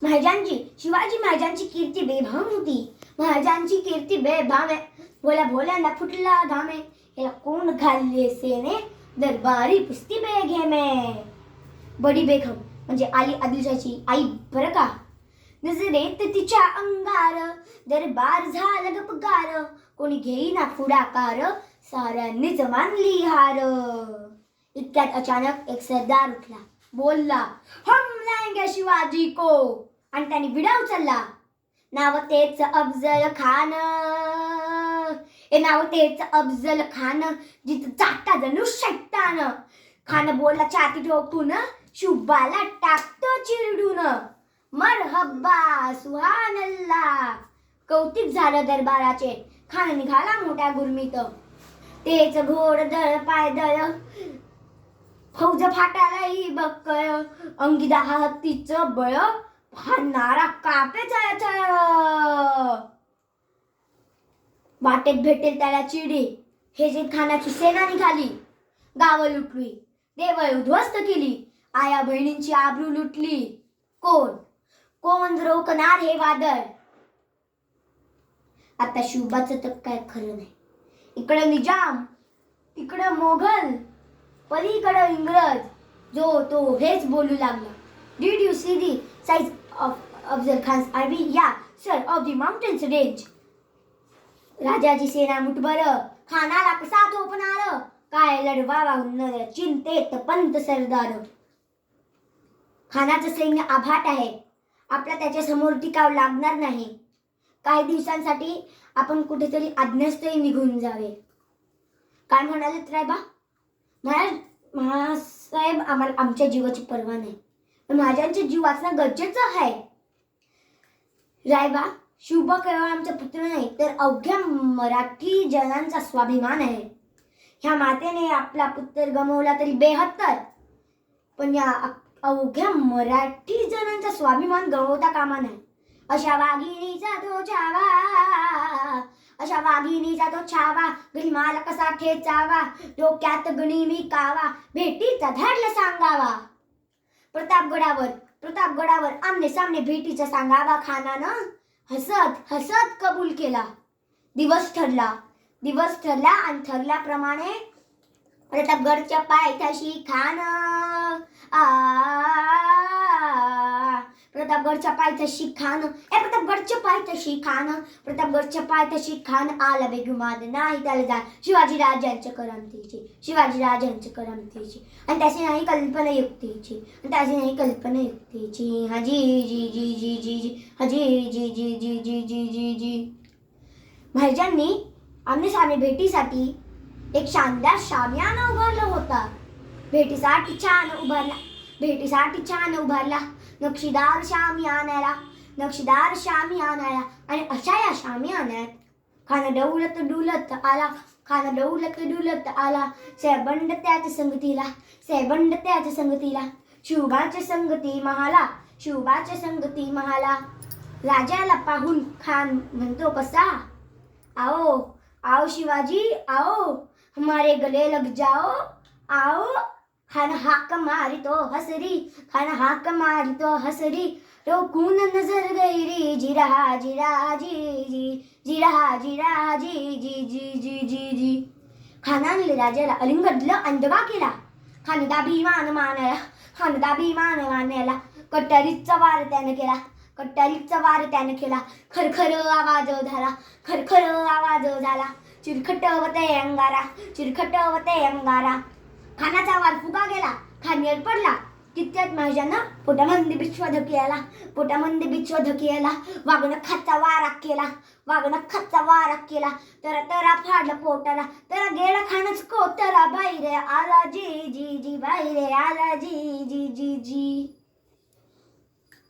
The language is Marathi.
महाराजांची शिवाजी महाराजांची कीर्ती बेभान होती. महाराजांची कीर्ती बेभान आहे. भोल्या भोल्यांना फुटला धामे, याला कोण घालले सेने, दरबारी पुस्ती बेघे में. बडी बेगम म्हणजे आली आदिलशाची आई बरं का. नजरेत तिच्या अंगार दरबार झाला गपगार, कोणी घेईना पुढाकार, साऱ्यांनीच मानली हार. इतक्यात अचानक एक सरदार उठला, बोलला, हम लाएंगे शिवाजी को, आणि त्याने विडा उचलला. नाव तेच अफजल खान, नाव तेच अफजल खान, जिथं चाटा जणू शैतान. खान बोलला छाती ठोकून, शुभाला टाकतो चिरडून. मरहब्बा सुहानल्ला. कौतिक झालं दरबाराचे. खान निघाला मोठ्या गुरमीत. तेच घोडदळ पायदळ, फौज फाटालाही बक्कळ, अंगी 10 हत्तीचं बळ, भांडणारा कापे चळचळ. वाटेत भेटेल त्याला चिडी. हे जे खानाची सेना निघाली, गावं लुटली, देवळ उद्ध्वस्त केली, आया बहिणींची आबरू लुटली. कोण कोण रोखणार हे वादळ. आता शुभाचं तर काय खरं नाही. इकडं निजाम, इकडं मोघल, पलीकडं इंग्रज. जो तो हेच बोलू लागला. Did you see the size of Afzal Khan's army? Yeah, sir, of the mountains range. राजाची सेना मुठभर, खानाला कसा थोपणार, काय लढवावा उन्नर, चिंतेत पंत सरदार. खानाचं सैन्य आभाट आहे, आपला त्याच्या समोर टिकाव लागणार नाही. काही दिवसांसाठी आपण कुठेतरी आज्ञास्थळी निघून जावे. काय म्हणाले रायबा? महासाहेब, आम्हाला आमच्या जीवाची पर्वा नाही, पण महाराजांचा जीव वाचणं गरजेचं आहे. रायबा, शुभ केवळ आमचा पुत्र नाही, तर अवघ्या मराठी जनांचा स्वाभिमान आहे. ह्या मातेने आपला पुत्र गमावला तरी 72, पण या अवघ्या मराठी जनांचा स्वाभिमान गमावता कामा नये. अशा वाघिणीचा तो छावा, अशा वाघिणीचा तो छावा, गनिमाला कसा ठेचावा, डोक्यात गणी मी कावा, भेटीचा धाडला सांगावा. प्रतापगडावर आमने सामने भेटीचा सांगावा. खानानं हसत हसत कबूल केला. दिवस ठरला आणि ठरल्याप्रमाणे प्रतापगडच्या पायथ्याशी खान प्रतापगडच्या पायथ्याशी खान आला. बेगुमान नाही त्याला जा शिवाजी राजांच्या करमतीची, आणि त्याची नाही कल्पना युक्तीची, हाजी जी जी जी जी जी हाजी जी जी जी जी जी जी जी. महाराजांनी आमने सामने भेटीसाठी एक शानदार शामियाना उभारला होता. भेटीसाठी छान उभारला नक्षीदार शामियानाला, आणि अशा या शामियान्यात खान डौलत डुलत आला. सैबंड त्याच्या संगतीला, शुभाच्या संगती महाला. राजाला पाहून खान म्हणतो कसा, आओ शिवाजी आओ, हमारे गले लग जाओ आओ. खान हाक मारितो हसरी, रोकून नजर गैरी, जी रहा जी जी. खानाने राजाला अलिंगडलं आणि दगा केला. खानदाभिमान मानायला कट्यारीचा वार त्याने केला. खरखर आवाज झाला. चिरखटवते अंगारा. खानाचा वार फुगा गेला. खान पडला. तितक्यात महाराजांना पोटामध्ये बिच्छू धकियाला. वाघनखाचा वारा केला. तरा फाडला पोटाला. तरा गेला खानाच कोतरा. बाहेर आला जी जी जी, बाहेर आला जी जी जी जी.